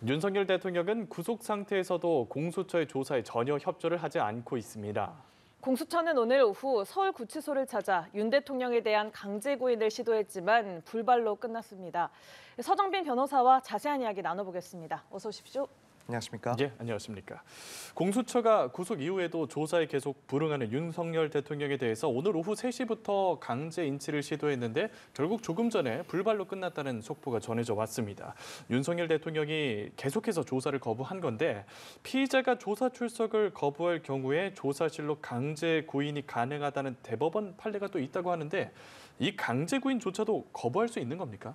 윤석열 대통령은 구속 상태에서도 공수처의 조사에 전혀 협조를 하지 않고 있습니다. 공수처는 오늘 오후 서울구치소를 찾아 윤 대통령에 대한 강제 구인을 시도했지만 불발로 끝났습니다. 서정빈 변호사와 자세한 이야기 나눠보겠습니다. 어서 오십시오. 안녕하십니까? 예, 안녕하십니까. 공수처가 구속 이후에도 조사에 계속 불응하는 윤석열 대통령에 대해서 오늘 오후 3시부터 강제 인치를 시도했는데 결국 조금 전에 불발로 끝났다는 속보가 전해져 왔습니다. 윤석열 대통령이 계속해서 조사를 거부한 건데 피의자가 조사 출석을 거부할 경우에 조사실로 강제 구인이 가능하다는 대법원 판례가 또 있다고 하는데 이 강제 구인조차도 거부할 수 있는 겁니까?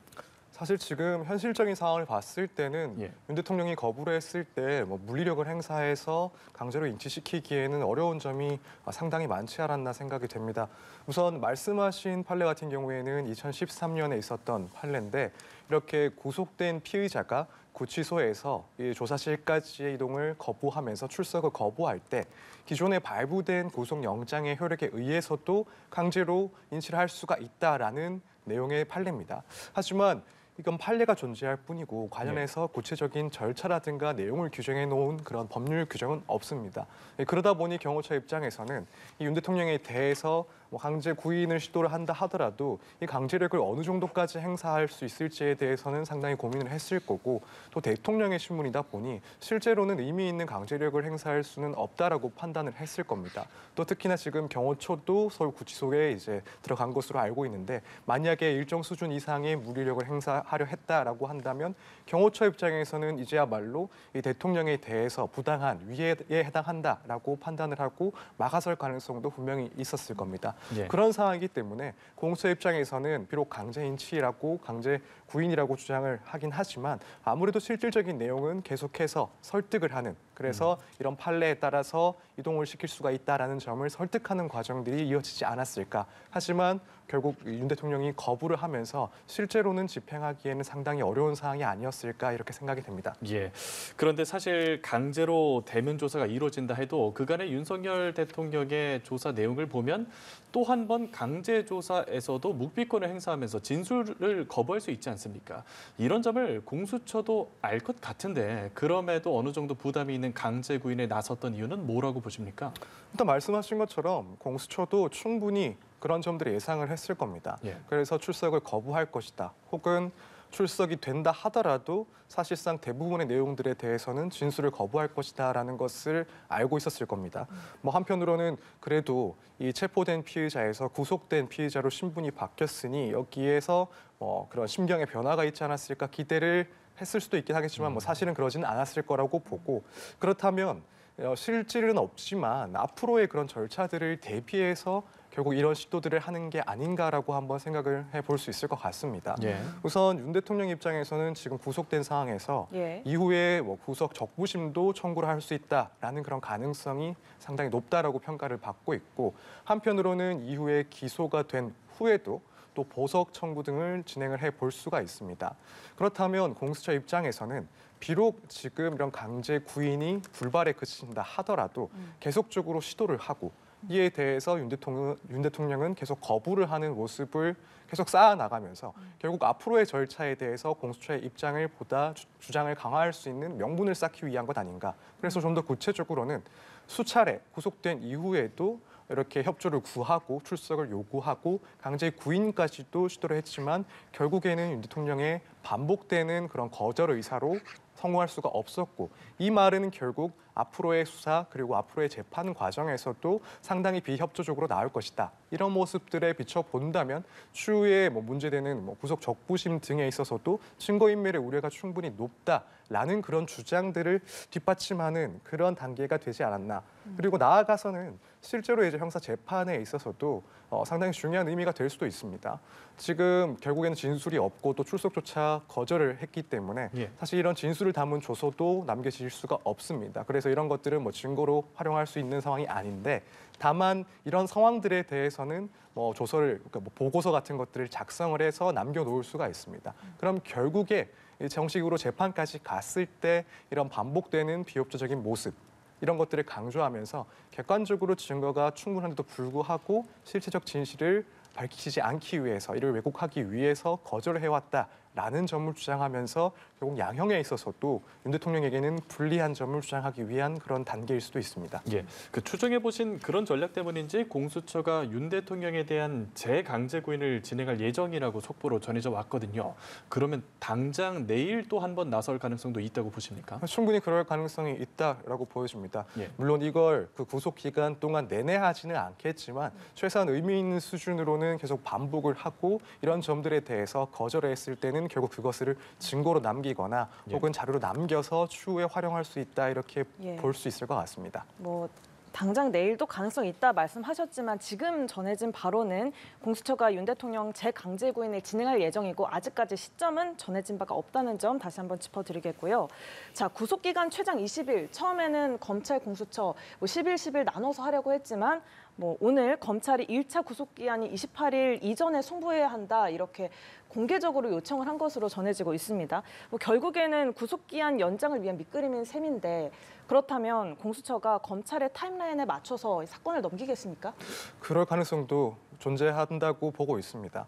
사실 지금 현실적인 상황을 봤을 때는 예. 윤 대통령이 거부를 했을 때 물리력을 행사해서 강제로 인치시키기에는 어려운 점이 상당히 많지 않았나 생각이 됩니다. 우선 말씀하신 판례 같은 경우에는 2013년에 있었던 판례인데 이렇게 구속된 피의자가 구치소에서 이 조사실까지의 이동을 거부하면서 출석을 거부할 때 기존에 발부된 구속영장의 효력에 의해서도 강제로 인치를 할 수가 있다라는 내용의 판례입니다. 하지만 이건 판례가 존재할 뿐이고 관련해서 구체적인 절차라든가 내용을 규정해 놓은 그런 법률 규정은 없습니다. 그러다 보니 경호처 입장에서는 이 윤 대통령에 대해서 강제 구인을 시도를 한다 하더라도 이 강제력을 어느 정도까지 행사할 수 있을지에 대해서는 상당히 고민을 했을 거고 또 대통령의 신문이다 보니 실제로는 의미 있는 강제력을 행사할 수는 없다라고 판단을 했을 겁니다. 또 특히나 지금 경호처도 서울구치소에 이제 들어간 것으로 알고 있는데 만약에 일정 수준 이상의 무리력을 행사하려 했다라고 한다면 경호처 입장에서는 이제야말로 이 대통령에 대해서 부당한 위해에 해당한다라고 판단을 하고 막아설 가능성도 분명히 있었을 겁니다. 예. 그런 상황이기 때문에 공수처 입장에서는 비록 강제 인치라고 강제 구인이라고 주장을 하긴 하지만 아무래도 실질적인 내용은 계속해서 설득을 하는 그래서 이런 판례에 따라서 이동을 시킬 수가 있다라는 점을 설득하는 과정들이 이어지지 않았을까. 하지만 결국 윤 대통령이 거부를 하면서 실제로는 집행하기에는 상당히 어려운 상황이 아니었을까 이렇게 생각이 됩니다. 예. 그런데 사실 강제로 대면 조사가 이루어진다 해도 그간의 윤석열 대통령의 조사 내용을 보면 또 한 번 강제 조사에서도 묵비권을 행사하면서 진술을 거부할 수 있지 않습니까? 이런 점을 공수처도 알 것 같은데 그럼에도 어느 정도 부담이 있는 강제 구인에 나섰던 이유는 뭐라고 보십니까? 일단 말씀하신 것처럼 공수처도 충분히 그런 점들을 예상을 했을 겁니다. 예. 그래서 출석을 거부할 것이다. 혹은 출석이 된다 하더라도 사실상 대부분의 내용들에 대해서는 진술을 거부할 것이다라는 것을 알고 있었을 겁니다. 한편으로는 그래도 이 체포된 피의자에서 구속된 피의자로 신분이 바뀌었으니 여기에서 그런 심경의 변화가 있지 않았을까 기대를 했을 수도 있긴 하겠지만 사실은 그러지는 않았을 거라고 보고 그렇다면 실질은 없지만 앞으로의 그런 절차들을 대비해서 결국 이런 시도들을 하는 게 아닌가라고 한번 생각을 해볼 수 있을 것 같습니다. 예. 우선 윤 대통령 입장에서는 지금 구속된 상황에서 이후에 구속 적부심도 청구를 할 수 있다라는 그런 가능성이 상당히 높다라고 평가를 받고 있고 한편으로는 이후에 기소가 된 후에도 또 보석 청구 등을 진행을 해볼 수가 있습니다. 그렇다면 공수처 입장에서는 비록 지금 이런 강제 구인이 불발에 그친다 하더라도 계속적으로 시도를 하고 이에 대해서 윤 대통령은 계속 거부를 하는 모습을 계속 쌓아나가면서 결국 앞으로의 절차에 대해서 공수처의 입장을 보다 주장을 강화할 수 있는 명분을 쌓기 위한 것 아닌가. 그래서 좀 더 구체적으로는 수차례 구속된 이후에도 이렇게 협조를 구하고 출석을 요구하고 강제 구인까지도 시도를 했지만 결국에는 윤 대통령의 반복되는 그런 거절 의사로 성공할 수가 없었고 이 말은 결국 앞으로의 수사 그리고 앞으로의 재판 과정에서도 상당히 비협조적으로 나올 것이다. 이런 모습들에 비춰본다면 추후에 문제되는 구속 적부심 등에 있어서도 증거인멸의 우려가 충분히 높다라는 그런 주장들을 뒷받침하는 그런 단계가 되지 않았나. 그리고 나아가서는 실제로 이제 형사 재판에 있어서도 상당히 중요한 의미가 될 수도 있습니다. 지금 결국에는 진술이 없고 또 출석조차 거절을 했기 때문에 사실 이런 진술을 담은 조서도 남겨질 수가 없습니다. 그래서 이런 것들은 증거로 활용할 수 있는 상황이 아닌데 다만 이런 상황들에 대해서는 조서를 그러니까 보고서 같은 것들을 작성을 해서 남겨놓을 수가 있습니다. 그럼 결국에 정식으로 재판까지 갔을 때 이런 반복되는 비협조적인 모습 이런 것들을 강조하면서 객관적으로 증거가 충분한데도 불구하고 실체적 진실을 밝히지 않기 위해서 이를 왜곡하기 위해서 거절을 해왔다. 라는 점을 주장하면서 결국 양형에 있어서도 윤 대통령에게는 불리한 점을 주장하기 위한 그런 단계일 수도 있습니다. 예, 그 추정해 보신 그런 전략 때문인지 공수처가 윤 대통령에 대한 재강제 구인을 진행할 예정이라고 속보로 전해져 왔거든요. 그러면 당장 내일 또 한 번 나설 가능성도 있다고 보십니까? 충분히 그럴 가능성이 있다라고 보여집니다. 예. 물론 이걸 그 구속 기간 동안 내내 하지는 않겠지만 최소한 의미 있는 수준으로는 계속 반복을 하고 이런 점들에 대해서 거절했을 때는 결국 그것을 증거로 남기거나 예. 혹은 자료로 남겨서 추후에 활용할 수 있다 이렇게 예. 볼 수 있을 것 같습니다. 뭐 당장 내일도 가능성이 있다 말씀하셨지만 지금 전해진 바로는 공수처가 윤 대통령 재강제 구인을 진행할 예정이고 아직까지 시점은 전해진 바가 없다는 점 다시 한번 짚어드리겠고요. 자, 구속기간 최장 20일, 처음에는 검찰 공수처 10일 나눠서 하려고 했지만 오늘 검찰이 1차 구속기한이 28일 이전에 송부해야 한다 이렇게 공개적으로 요청을 한 것으로 전해지고 있습니다. 결국에는 구속기한 연장을 위한 밑그림인 셈인데 그렇다면 공수처가 검찰의 타임라인에 맞춰서 사건을 넘기겠습니까? 그럴 가능성도 존재한다고 보고 있습니다.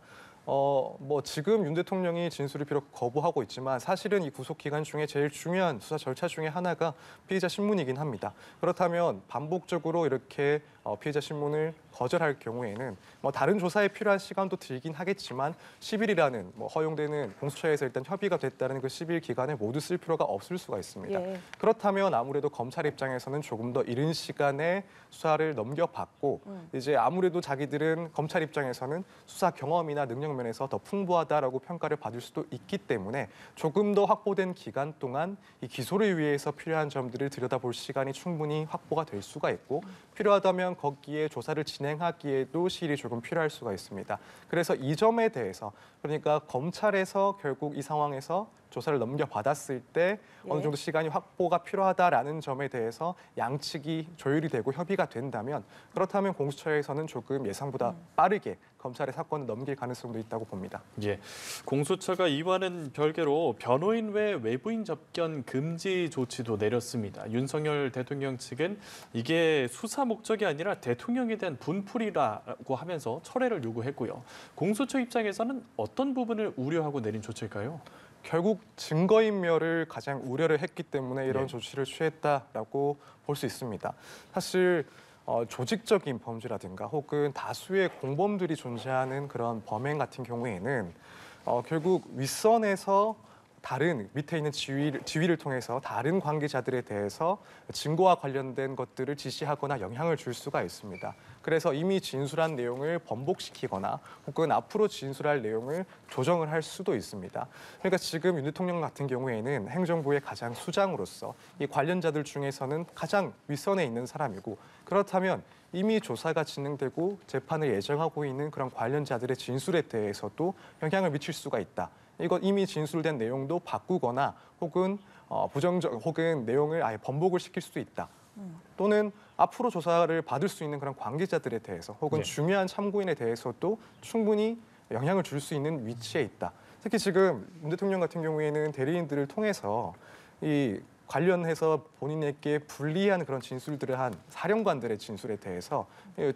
지금 윤 대통령이 진술을 비록 거부하고 있지만 사실은 이 구속 기간 중에 제일 중요한 수사 절차 중에 하나가 피의자 신문이긴 합니다. 그렇다면 반복적으로 이렇게 피의자 신문을 거절할 경우에는 다른 조사에 필요한 시간도 들긴 하겠지만 10일이라는 허용되는 공수처에서 일단 협의가 됐다는 그 10일 기간을 모두 쓸 필요가 없을 수가 있습니다. 예. 그렇다면 아무래도 검찰 입장에서는 조금 더 이른 시간에 수사를 넘겨받고 이제 아무래도 자기들은 검찰 입장에서는 수사 경험이나 능력 면에서 더 풍부하다라고 평가를 받을 수도 있기 때문에 조금 더 확보된 기간 동안 이 기소를 위해서 필요한 점들을 들여다볼 시간이 충분히 확보가 될 수가 있고 필요하다면 거기에 조사를 진행하기에도 시일이 조금 필요할 수가 있습니다. 그래서 이 점에 대해서 그러니까 검찰에서 결국 이 상황에서 조사를 넘겨받았을 때 어느 정도 시간이 확보가 필요하다라는 점에 대해서 양측이 조율이 되고 협의가 된다면 그렇다면 공수처에서는 조금 예상보다 빠르게 검찰의 사건을 넘길 가능성도 있다고 봅니다. 예, 공수처가 이와는 별개로 변호인 외 외부인 접견 금지 조치도 내렸습니다. 윤석열 대통령 측은 이게 수사 목적이 아니라 대통령에 대한 분풀이라고 하면서 철회를 요구했고요. 공수처 입장에서는 어떤 부분을 우려하고 내린 조치일까요? 결국 증거인멸을 가장 우려를 했기 때문에 이런 네. 조치를 취했다라고 볼 수 있습니다. 사실 조직적인 범죄라든가 혹은 다수의 공범들이 존재하는 그런 범행 같은 경우에는 결국 윗선에서 다른 밑에 있는 지휘를 통해서 다른 관계자들에 대해서 증거와 관련된 것들을 지시하거나 영향을 줄 수가 있습니다. 그래서 이미 진술한 내용을 번복시키거나 혹은 앞으로 진술할 내용을 조정을 할 수도 있습니다. 그러니까 지금 윤 대통령 같은 경우에는 행정부의 가장 수장으로서 이 관련자들 중에서는 가장 윗선에 있는 사람이고 그렇다면 이미 조사가 진행되고 재판을 예정하고 있는 그런 관련자들의 진술에 대해서도 영향을 미칠 수가 있다. 이거 이미 진술된 내용도 바꾸거나 혹은 혹은 내용을 아예 번복을 시킬 수도 있다. 또는 앞으로 조사를 받을 수 있는 그런 관계자들에 대해서 혹은 네. 중요한 참고인에 대해서도 충분히 영향을 줄 수 있는 위치에 있다. 특히 지금 윤 대통령 같은 경우에는 대리인들을 통해서 이 관련해서 본인에게 불리한 그런 진술들을 한 사령관들의 진술에 대해서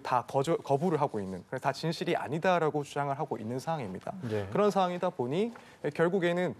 다 거부를 하고 있는, 다 진실이 아니다라고 주장을 하고 있는 상황입니다. 네. 그런 상황이다 보니 결국에는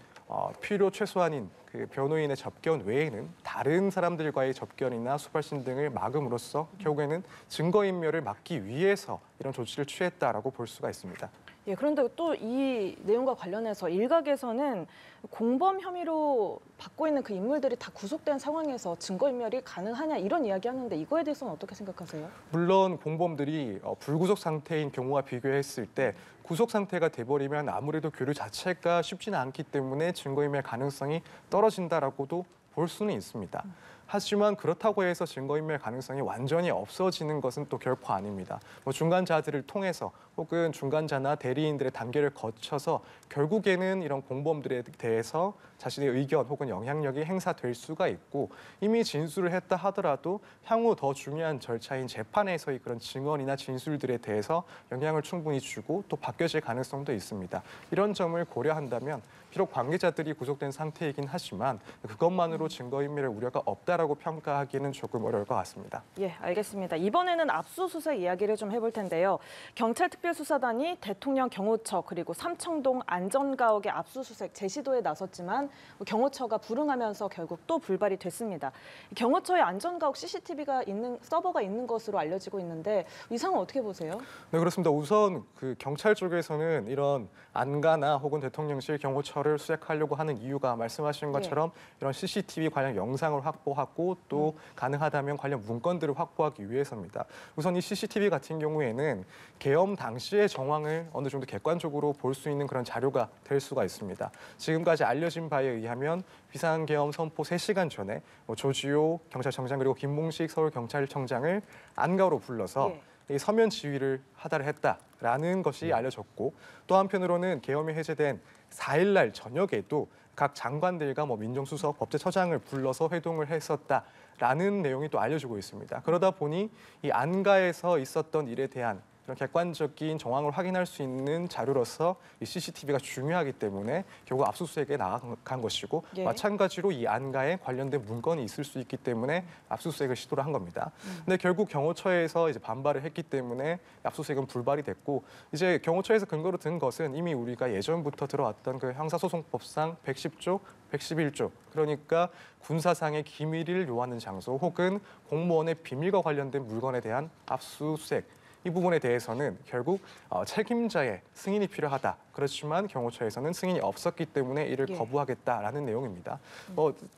필요 최소한인 그 변호인의 접견 외에는 다른 사람들과의 접견이나 수발신 등을 막음으로써 결국에는 증거인멸을 막기 위해서 이런 조치를 취했다라고 볼 수가 있습니다. 예, 그런데 또 이 내용과 관련해서 일각에서는 공범 혐의로 받고 있는 그 인물들이 다 구속된 상황에서 증거인멸이 가능하냐 이런 이야기하는데 이거에 대해서는 어떻게 생각하세요? 물론 공범들이 불구속 상태인 경우와 비교했을 때 구속 상태가 돼버리면 아무래도 교류 자체가 쉽지는 않기 때문에 증거인멸 가능성이 떨어진다라고도 볼 수는 있습니다. 하지만 그렇다고 해서 증거인멸 가능성이 완전히 없어지는 것은 또 결코 아닙니다. 중간자들을 통해서 혹은 중간자나 대리인들의 단계를 거쳐서 결국에는 이런 공범들에 대해서 자신의 의견 혹은 영향력이 행사될 수가 있고 이미 진술을 했다 하더라도 향후 더 중요한 절차인 재판에서의 그런 증언이나 진술들에 대해서 영향을 충분히 주고 또 바뀌어질 가능성도 있습니다. 이런 점을 고려한다면 비록 관계자들이 구속된 상태이긴 하지만 그것만으로 증거인멸의 우려가 없다라고 했다라고 평가하기는 조금 어려울 것 같습니다. 예, 알겠습니다. 이번에는 압수수색 이야기를 좀 해볼 텐데요. 경찰 특별수사단이 대통령 경호처 그리고 삼청동 안전가옥의 압수수색 재시도에 나섰지만 경호처가 불응하면서 결국 또 불발이 됐습니다. 경호처에 안전가옥 CCTV가 있는 서버가 있는 것으로 알려지고 있는데 이 상황 어떻게 보세요? 네, 그렇습니다. 우선 그 경찰 쪽에서는 이런 안가나 혹은 대통령실 경호처를 수색하려고 하는 이유가 말씀하신 것처럼 이런 CCTV 관련 영상을 확보하고 또 가능하다면 관련 문건들을 확보하기 위해서입니다. 우선 이 CCTV 같은 경우에는 계엄 당시의 정황을 어느 정도 객관적으로 볼 수 있는 그런 자료가 될 수가 있습니다. 지금까지 알려진 바에 의하면 비상계엄 선포 3시간 전에 조지호 경찰청장 그리고 김봉식 서울경찰청장을 안가로 불러서 이 서면 지휘를 하달을 했다라는 것이 알려졌고 또 한편으로는 계엄이 해제된 4일 날 저녁에도 각 장관들과 민정수석, 법제처장을 불러서 회동을 했었다라는 내용이 또 알려지고 있습니다. 그러다 보니 이 안가에서 있었던 일에 대한 그런 객관적인 정황을 확인할 수 있는 자료로서 이 CCTV가 중요하기 때문에 결국 압수수색에 나간 것이고 마찬가지로 이 안가에 관련된 문건이 있을 수 있기 때문에 압수수색을 시도를 한 겁니다. 근데 결국 경호처에서 이제 반발을 했기 때문에 압수수색은 불발이 됐고 이제 경호처에서 근거로 든 것은 이미 우리가 예전부터 들어왔던 그 형사소송법상 110조 111조 그러니까 군사상의 기밀을 요하는 장소 혹은 공무원의 비밀과 관련된 물건에 대한 압수수색 이 부분에 대해서는 결국 책임자의 승인이 필요하다. 그렇지만 경호처에서는 승인이 없었기 때문에 이를 거부하겠다라는 내용입니다.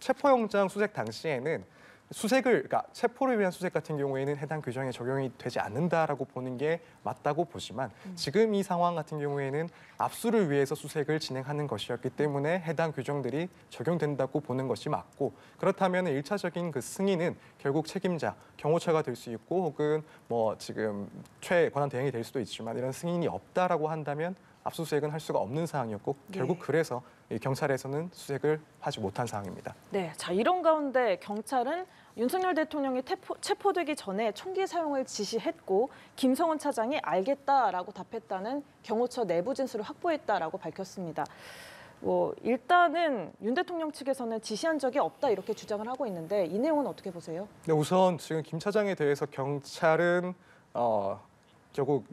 체포영장 수색 당시에는 그러니까 체포를 위한 수색 같은 경우에는 해당 규정에 적용이 되지 않는다라고 보는 게 맞다고 보지만 지금 이 상황 같은 경우에는 압수를 위해서 수색을 진행하는 것이었기 때문에 해당 규정들이 적용된다고 보는 것이 맞고 그렇다면 1차적인 그 승인은 결국 책임자, 경호처가 될 수 있고 혹은 지금 최권한 대행이 될 수도 있지만 이런 승인이 없다라고 한다면 압수수색은 할 수가 없는 상황이었고 결국 그래서 경찰에서는 수색을 하지 못한 상황입니다. 네, 자 이런 가운데 경찰은 윤석열 대통령이 체포되기 전에 총기 사용을 지시했고 김성훈 차장이 알겠다라고 답했다는 경호처 내부 진술을 확보했다라고 밝혔습니다. 일단은 윤 대통령 측에서는 지시한 적이 없다 이렇게 주장을 하고 있는데 이 내용은 어떻게 보세요? 네, 우선 지금 김 차장에 대해서 경찰은 결국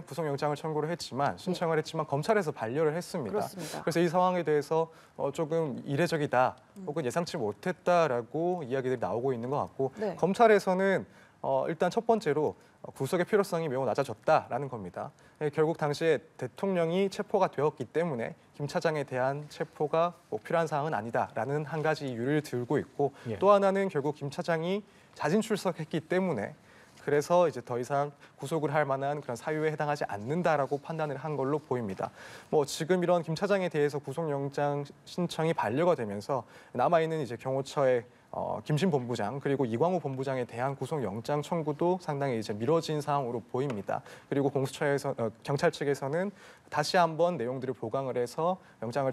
구속영장을 청구를 했지만 신청을 했지만 검찰에서 반려를 했습니다. 그렇습니다. 그래서 이 상황에 대해서 조금 이례적이다 혹은 예상치 못했다라고 이야기들이 나오고 있는 것 같고 검찰에서는 일단 첫 번째로 구속의 필요성이 매우 낮아졌다라는 겁니다. 결국 당시에 대통령이 체포가 되었기 때문에 김 차장에 대한 체포가 필요한 사항은 아니다라는 한 가지 이유를 들고 있고 또 하나는 결국 김 차장이 자진 출석했기 때문에 그래서 이제 더 이상 구속을 할 만한 그런 사유에 해당하지 않는다라고 판단을 한 걸로 보입니다. 지금 이런 김 차장에 대해서 구속영장 신청이 반려가 되면서 남아있는 이제 경호처의 김신 본부장 그리고 이광호 본부장에 대한 구속영장 청구도 상당히 이제 미뤄진 상황으로 보입니다. 그리고 경찰 측에서는 다시 한번 내용들을 보강을 해서 영장을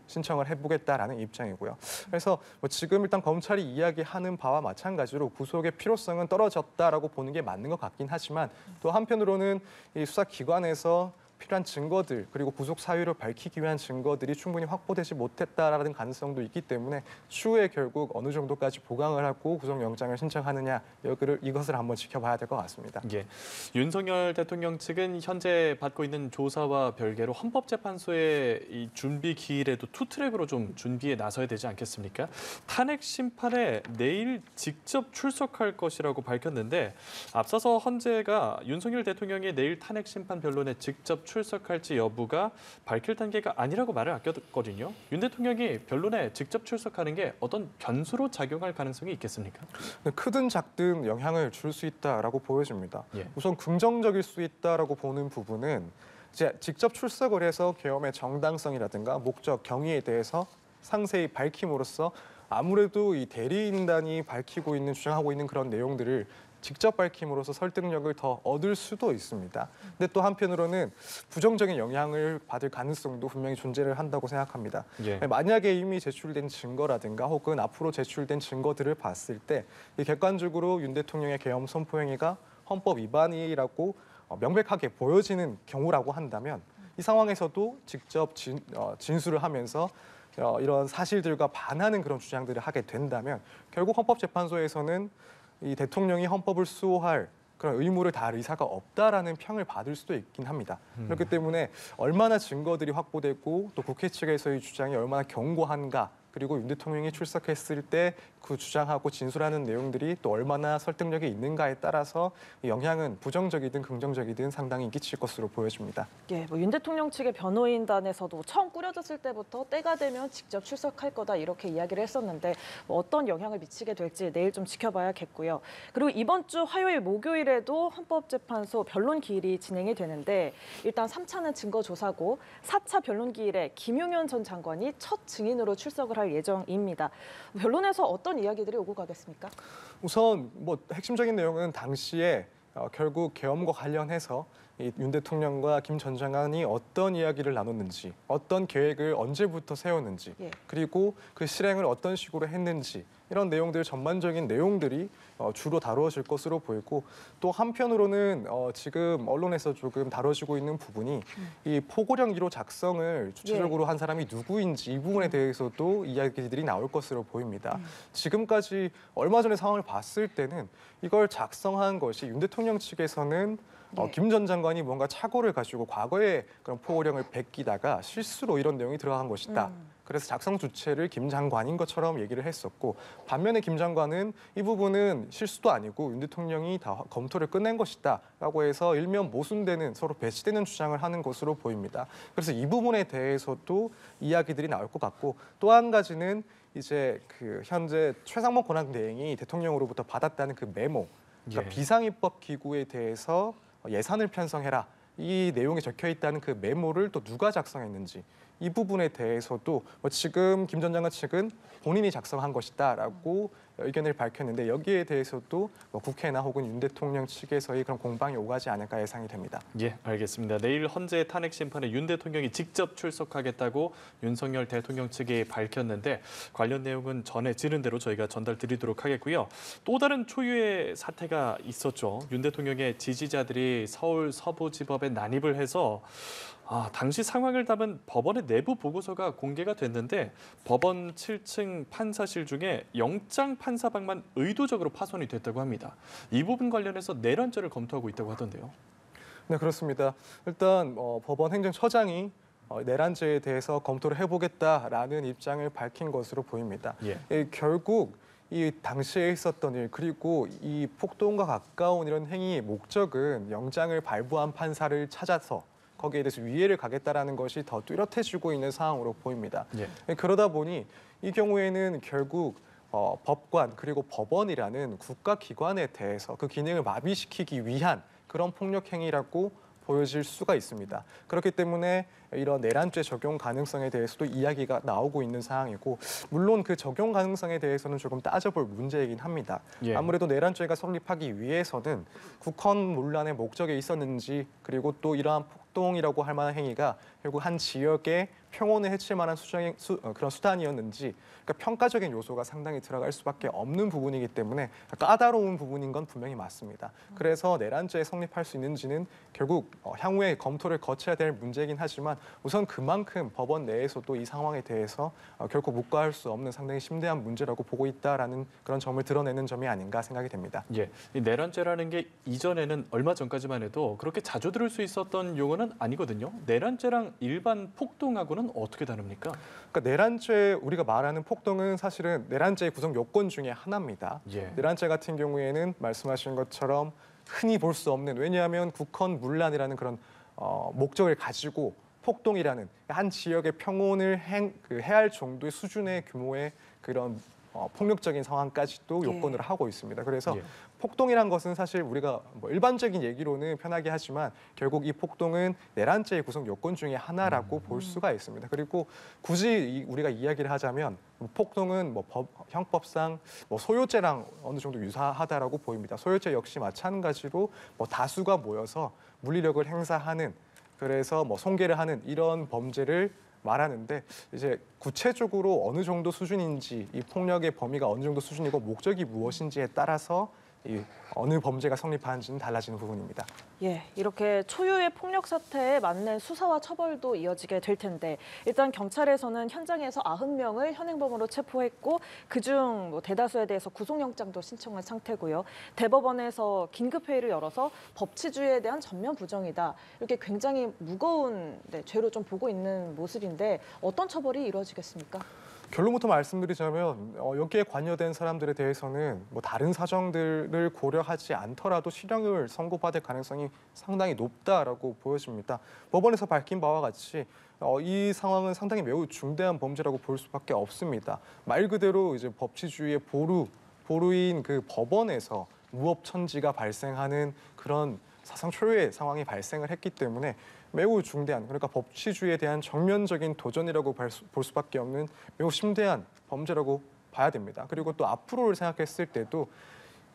신청을 해보겠다라는 입장이고요. 그래서 지금 일단 검찰이 이야기하는 바와 마찬가지로 구속의 필요성은 떨어졌다라고 보는 게 맞는 것 같긴 하지만 또 한편으로는 이 수사기관에서 필요한 증거들 그리고 구속 사유를 밝히기 위한 증거들이 충분히 확보되지 못했다라는 가능성도 있기 때문에 추후에 결국 어느 정도까지 보강을 하고 구속영장을 신청하느냐 이것을 한번 지켜봐야 될 것 같습니다. 윤석열 대통령 측은 현재 받고 있는 조사와 별개로 헌법재판소의 이 준비 기일에도 투트랙으로 좀 준비에 나서야 되지 않겠습니까? 탄핵 심판에 내일 직접 출석할 것이라고 밝혔는데 앞서서 헌재가 윤석열 대통령이 내일 탄핵 심판 변론에 직접 출석할지 여부가 밝힐 단계가 아니라고 말을 아꼈거든요. 윤 대통령이 변론에 직접 출석하는 게 어떤 변수로 작용할 가능성이 있겠습니까? 크든 작든 영향을 줄 수 있다라고 보여집니다. 우선 긍정적일 수 있다라고 보는 부분은 이제 직접 출석을 해서 계엄의 정당성이라든가 목적, 경위에 대해서 상세히 밝힘으로써 아무래도 이 대리인단이 주장하고 있는 그런 내용들을 직접 밝힘으로써 설득력을 더 얻을 수도 있습니다. 근데 또 한편으로는 부정적인 영향을 받을 가능성도 분명히 존재를 한다고 생각합니다. 만약에 이미 제출된 증거라든가 혹은 앞으로 제출된 증거들을 봤을 때 객관적으로 윤 대통령의 계엄 선포 행위가 헌법 위반이라고 명백하게 보여지는 경우라고 한다면 이 상황에서도 직접 진술을 하면서 이런 사실들과 반하는 그런 주장들을 하게 된다면 결국 헌법재판소에서는 이 대통령이 헌법을 수호할 그런 의무를 다할 의사가 없다라는 평을 받을 수도 있긴 합니다. 그렇기 때문에 얼마나 증거들이 확보되고 또 국회 측에서의 주장이 얼마나 견고한가, 그리고 윤 대통령이 출석했을 때 그 주장하고 진술하는 내용들이 또 얼마나 설득력이 있는가에 따라서 영향은 부정적이든 긍정적이든 상당히 끼칠 것으로 보여집니다. 예, 윤 대통령 측의 변호인단에서도 처음 꾸려졌을 때부터 때가 되면 직접 출석할 거다 이렇게 이야기를 했었는데 어떤 영향을 미치게 될지 내일 좀 지켜봐야겠고요. 그리고 이번 주 화요일, 목요일에도 헌법재판소 변론기일이 진행이 되는데 일단 3차는 증거조사고 4차 변론기일에 김용현 전 장관이 첫 증인으로 출석을 할 예정입니다. 변론에서 어떤 이야기들이 오고 가겠습니까? 우선 핵심적인 내용은 당시에 결국 계엄과 관련해서 윤 대통령과 김 전 장관이 어떤 이야기를 나눴는지, 어떤 계획을 언제부터 세웠는지, 그리고 그 실행을 어떤 식으로 했는지 이런 내용들, 전반적인 내용들이 주로 다루어질 것으로 보이고, 또 한편으로는 지금 언론에서 조금 다뤄지고 있는 부분이 이 포고령 1호 작성을 주체적으로 한 사람이 누구인지 이 부분에 대해서도 이야기들이 나올 것으로 보입니다. 지금까지 얼마 전에 상황을 봤을 때는 이걸 작성한 것이 윤 대통령 측에서는 김 전 장관이 뭔가 착오를 가지고 과거에 그런 포고령을 베끼다가 실수로 이런 내용이 들어간 것이다. 그래서 작성 주체를 김 장관인 것처럼 얘기를 했었고, 반면에 김 장관은 이 부분은 실수도 아니고 윤 대통령이 다 검토를 끝낸 것이다 라고 해서 일면 모순되는, 서로 배치되는 주장을 하는 것으로 보입니다. 그래서 이 부분에 대해서도 이야기들이 나올 것 같고, 또 한 가지는 이제 그 현재 최상목 권한대행이 대통령으로부터 받았다는 그 메모, 그러니까 비상입법 기구에 대해서 예산을 편성해라, 이 내용이 적혀 있다는 그 메모를 또 누가 작성했는지, 이 부분에 대해서도 지금 김 전 장관 측은 본인이 작성한 것이다라고 의견을 밝혔는데, 여기에 대해서도 국회나 혹은 윤 대통령 측에서의 그런 공방이 오가지 않을까 예상이 됩니다. 예, 알겠습니다. 내일 헌재 탄핵 심판에 윤 대통령이 직접 출석하겠다고 윤석열 대통령 측이 밝혔는데, 관련 내용은 전해지는 대로 저희가 전달드리도록 하겠고요. 또 다른 초유의 사태가 있었죠. 윤 대통령의 지지자들이 서울 서부지법에 난입을 해서 당시 상황을 담은 법원의 내부 보고서가 공개가 됐는데, 법원 7층 판사실 중에 영장 판사방만 의도적으로 파손이 됐다고 합니다. 이 부분 관련해서 내란죄를 검토하고 있다고 하던데요. 네, 그렇습니다. 일단 법원 행정처장이 내란죄에 대해서 검토를 해보겠다라는 입장을 밝힌 것으로 보입니다. 결국 이 당시에 있었던 일, 그리고 이 폭동과 가까운 이런 행위의 목적은 영장을 발부한 판사를 찾아서 거기에 대해서 위해를 가겠다라는 것이 더 뚜렷해지고 있는 상황으로 보입니다. 그러다 보니 이 경우에는 결국 법관 그리고 법원이라는 국가기관에 대해서 그 기능을 마비시키기 위한 그런 폭력 행위라고 보여질 수가 있습니다. 그렇기 때문에 이런 내란죄 적용 가능성에 대해서도 이야기가 나오고 있는 상황이고, 물론 그 적용 가능성에 대해서는 조금 따져볼 문제이긴 합니다. 아무래도 내란죄가 성립하기 위해서는 국헌문란의 목적이 있었는지, 그리고 또 이러한 폭동이라고 할 만한 행위가 결국 한 지역의 평온을 해칠 만한 그런 수단이었는지, 그러니까 평가적인 요소가 상당히 들어갈 수밖에 없는 부분이기 때문에 까다로운 부분인 건 분명히 맞습니다. 그래서 내란죄에 성립할 수 있는지는 결국 향후에 검토를 거쳐야 될 문제이긴 하지만, 우선 그만큼 법원 내에서도 이 상황에 대해서 결코 묵과할 수 없는 상당히 심대한 문제라고 보고 있다라는 그런 점을 드러내는 점이 아닌가 생각이 됩니다. 이 내란죄라는 게 이전에는 얼마 전까지만 해도 그렇게 자주 들을 수 있었던 용어는 아니거든요. 내란죄랑 일반 폭동하고는 어떻게 다릅니까? 그러니까 내란죄, 우리가 말하는 폭동은 사실은 내란죄의 구성 요건 중에 하나입니다. 내란죄 같은 경우에는 말씀하신 것처럼 흔히 볼 수 없는, 왜냐하면 국헌문란이라는 그런 목적을 가지고 폭동이라는 한 지역의 평온을 해할 정도의 수준의 규모의 그런 폭력적인 상황까지도 요건을 하고 있습니다. 그래서 폭동이란 것은 사실 우리가 일반적인 얘기로는 편하게 하지만 결국 이 폭동은 내란죄의 구성 요건 중에 하나라고 볼 수가 있습니다. 그리고 굳이 우리가 이야기를 하자면 폭동은 형법상 소요죄랑 어느 정도 유사하다라고 보입니다. 소요죄 역시 마찬가지로 다수가 모여서 물리력을 행사하는, 그래서 송계를 하는 이런 범죄를 말하는데, 이제 구체적으로 어느 정도 수준인지, 이 폭력의 범위가 어느 정도 수준이고 목적이 무엇인지에 따라서 이 어느 범죄가 성립하는지는 달라지는 부분입니다. 예, 이렇게 초유의 폭력 사태에 맞는 수사와 처벌도 이어지게 될 텐데 일단 경찰에서는 현장에서 90명을 현행범으로 체포했고 그중 대다수에 대해서 구속영장도 신청한 상태고요. 대법원에서 긴급회의를 열어서 법치주의에 대한 전면 부정이다. 이렇게 굉장히 무거운 죄로 좀 보고 있는 모습인데 어떤 처벌이 이루어지겠습니까? 결론부터 말씀드리자면 여기에 관여된 사람들에 대해서는 다른 사정들을 고려하지 않더라도 실형을 선고받을 가능성이 상당히 높다라고 보여집니다. 법원에서 밝힌 바와 같이 이 상황은 상당히 매우 중대한 범죄라고 볼 수밖에 없습니다. 말 그대로 이제 법치주의의 보루인 그 법원에서 무법천지가 발생하는 그런 사상 초유의 상황이 발생을 했기 때문에 매우 중대한, 그러니까 법치주의에 대한 정면적인 도전이라고 볼 수밖에 없는 매우 심대한 범죄라고 봐야 됩니다. 그리고 또 앞으로를 생각했을 때도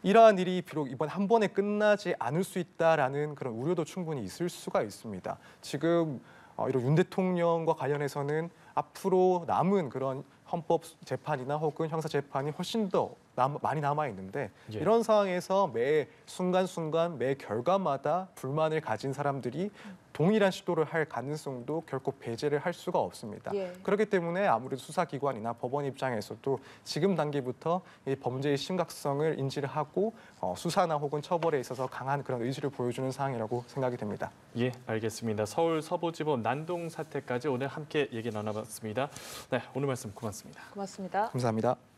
이러한 일이 비록 이번 한 번에 끝나지 않을 수 있다라는 그런 우려도 충분히 있을 수가 있습니다. 지금 이런 윤 대통령과 관련해서는 앞으로 남은 그런 헌법 재판이나 혹은 형사 재판이 훨씬 더 많이 남아 있는데 예. 이런 상황에서 매 순간순간 매 결과마다 불만을 가진 사람들이 동일한 시도를 할 가능성도 결코 배제를 할 수가 없습니다. 예. 그렇기 때문에 아무래도 수사기관이나 법원 입장에서도 지금 단계부터 이 범죄의 심각성을 인지를 하고 수사나 혹은 처벌에 있어서 강한 그런 의지를 보여주는 상황이라고 생각이 됩니다. 예, 알겠습니다. 서울 서부지법 난동 사태까지 오늘 함께 얘기 나눠봤습니다. 네, 오늘 말씀 고맙습니다. 고맙습니다. 감사합니다.